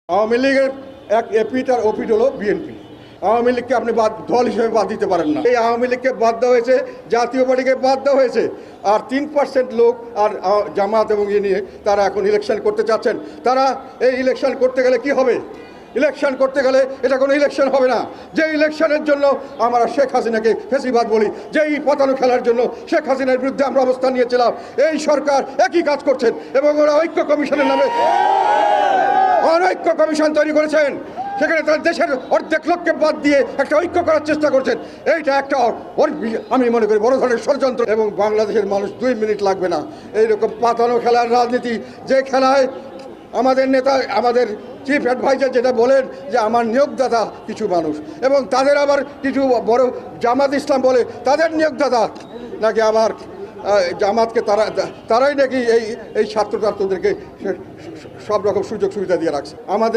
আওয়ামী লীগের এক এপিট আর ওপিট হলো বিএনপি। আওয়ামী লীগকে আপনি দল হিসেবে বাদ দিতে পারেন না। এই আওয়ামী লীগকে বাদ দেওয়া হয়েছে, জাতীয় পার্টিকে বাদ দেওয়া হয়েছে, আর 3% লোক আর জামাত এবং ইয়ে নিয়ে তারা এখন ইলেকশন করতে চাচ্ছেন। তারা এই ইলেকশন করতে গেলে কি হবে? ইলেকশন করতে গেলে এটা কোনো ইলেকশন হবে না। যে ইলেকশনের জন্য আমরা শেখ হাসিনাকে ফেসিবাদ বলি, যেই পতানো খেলার জন্য শেখ হাসিনার বিরুদ্ধে আমরা অবস্থান নিয়েছিলাম, এই সরকার একই কাজ করছেন এবং ওরা ঐক্য কমিশনের নামে অনৈক্য কমিশন তৈরি করেছেন। সেখানে তার দেশের অর্ধেক লোককে বাদ দিয়ে একটা ঐক্য করার চেষ্টা করছেন। এইটা একটা আমি মনে করি বড় ধরনের ষড়যন্ত্র, এবং বাংলাদেশের মানুষ 2 মিনিট লাগবে না এইরকম পাতানো খেলার রাজনীতি, যে খেলায় আমাদের নেতা, আমাদের চিফ অ্যাডভাইজার যেটা বলেন যে আমার নিয়োগদাতা কিছু মানুষ, এবং তাদের আবার কিছু বড় জামাত ইসলাম বলে তাদের নিয়োগদাতা নাকি আবার জামাতকে তারাই নাকি এই ছাত্রদেরকে সব রকম সুযোগ সুবিধা দিয়ে রাখছে। আমাদের